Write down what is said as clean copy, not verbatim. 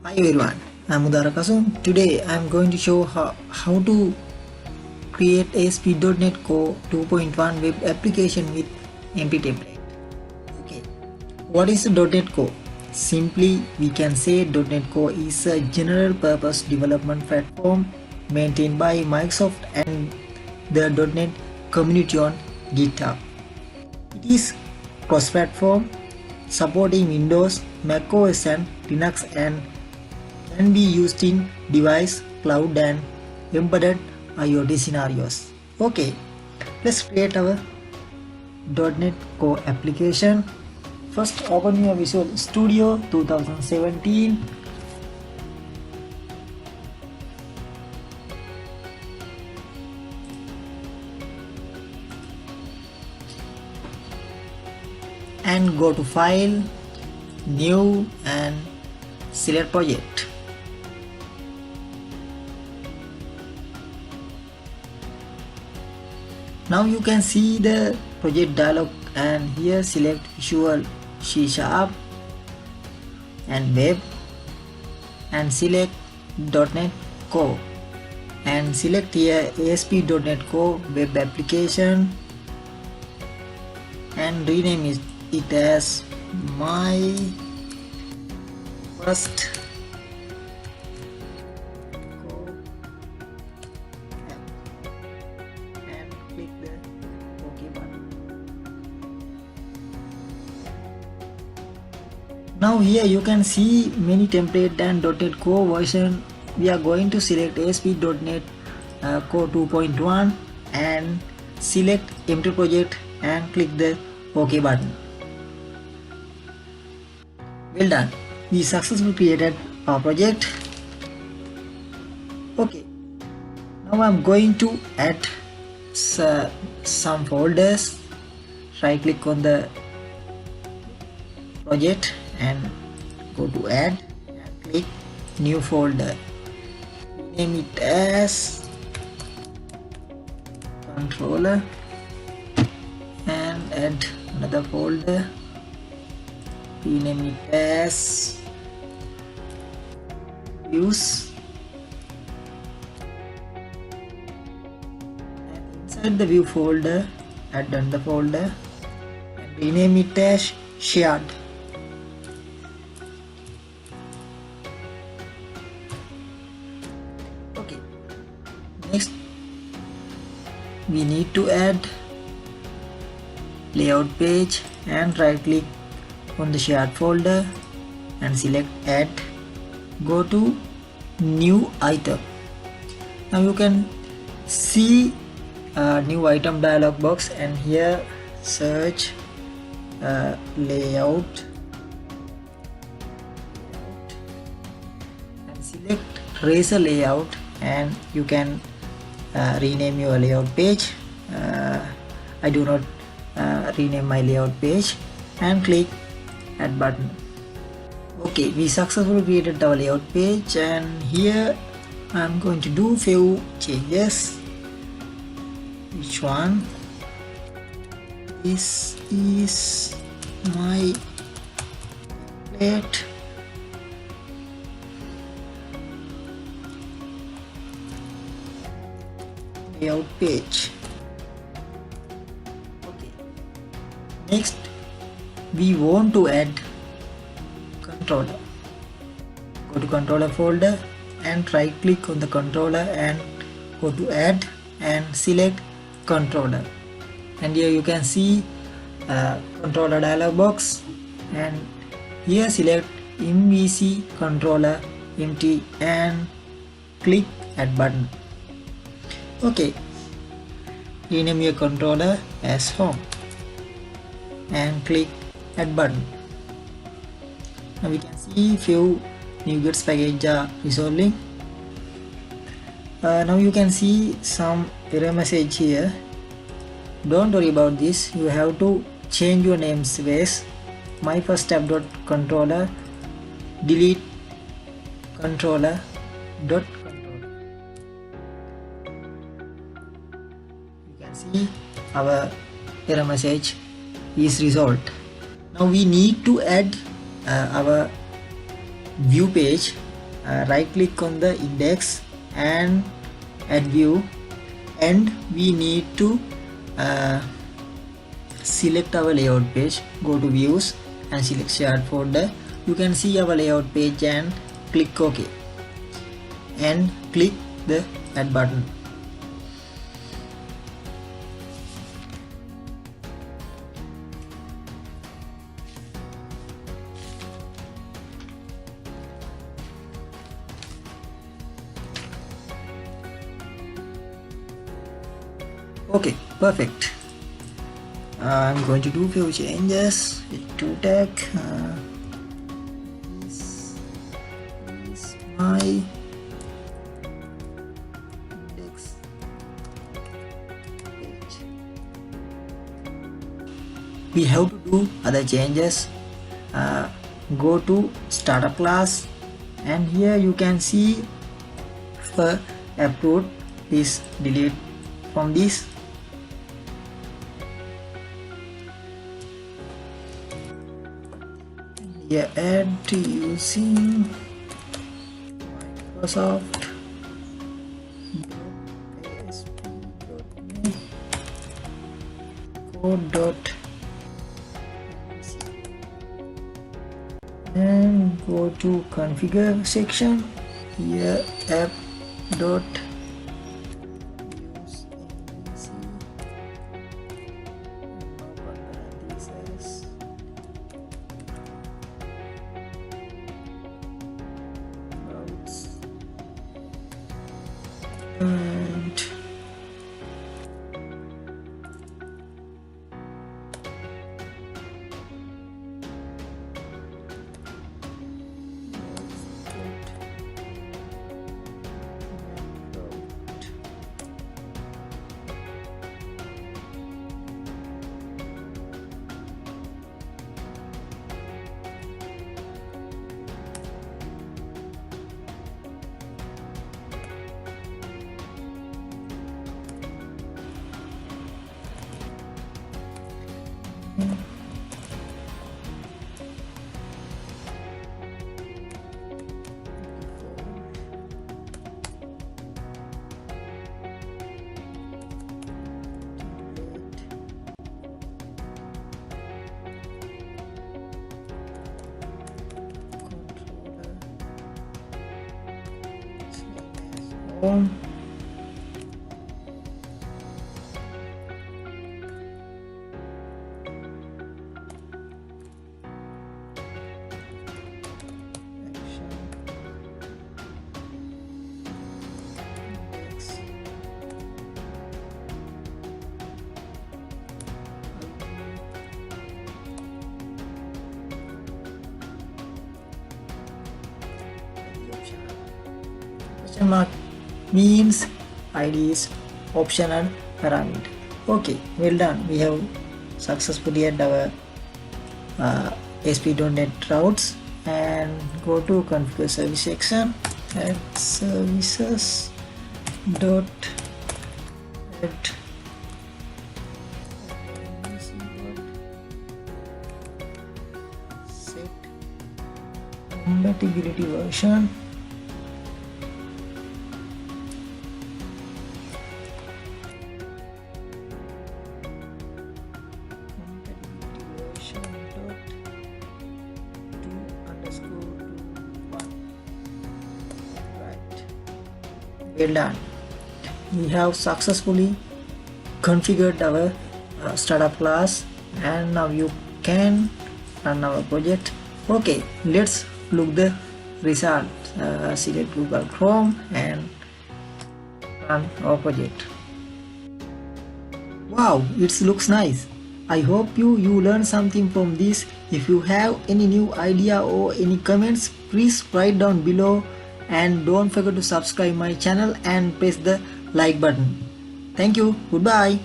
Hi everyone, I'm Udarakasum. Today I'm going to show how to create a ASP.NET Core 2.1 web application with empty template. Okay, what is the .NET Core? Simply, we can say .NET Core is a general purpose development platform maintained by Microsoft and the .NET community on GitHub. It is cross-platform, supporting Windows, Mac OS and Linux, and can be used in device, cloud and embedded IoT scenarios. Okay, let's create our .NET Core application. First, open your Visual Studio 2017. And go to File, New and select Project. Now you can see the project dialog, and here select Visual C# and Web and select .NET Core and select here ASP.NET Core Web Application and rename it as my first Core app and click the OK button. Now here you can see many template and .NET Core version. We are going to select ASP.NET Core 2.1 and select empty project and click the OK button. Well done, we successfully created our project. Okay, now I'm going to add some folders. Right click on the project and go to add and click new folder. Name it as controller and add another folder. Rename it as views, and inside the view folder add another folder and rename it as shared. Okay, next we need to add layout page and right click on the shared folder and select add. Go to new item. Now you can see a new item dialog box, and here search layout and select razor layout, and you can rename your layout page. I do not rename my layout page and click add button. Okay, we successfully created our layout page, and here I'm going to do few changes. Which one? This is my template. Layout page. Okay, next we want to add controller. Go to controller folder and right click on the controller and go to add and select controller, and here you can see controller dialog box, and here select MVC controller empty and click add button. Okay, rename your controller as home and click add button. Now we can see few NuGets package are resolving. Now you can see some error message here. Don't worry about this, you have to change your namespace. My first tab dot controller, delete controller dot controller. You can see our error message is resolved. Now we need to add our view page right click on the index and add view, and we need to select our layout page. Go to views and select shared folder. You can see our layout page and click OK and click the add button. Okay, perfect. I'm going to do few changes to tag. This is my index page. We have to do other changes. Go to startup class, and here you can see for approved. Please delete from this. Here add using Microsoft ASP.NET code.mvc and go to configure section. Here app dot use MVC and home. Question mark means ID is optional parameter. Okay, well done. We have successfully added our ASP.NET routes, and go to configure service section, add services dot add set compatibility version. Well done. We have successfully configured our startup class, and now you can run our project. Okay, let's look the result. Select Google Chrome and run our project. Wow, it looks nice. I hope you learned something from this. If you have any new idea or any comments, please write down below, and don't forget to subscribe my channel and press the like button. Thank you. Goodbye.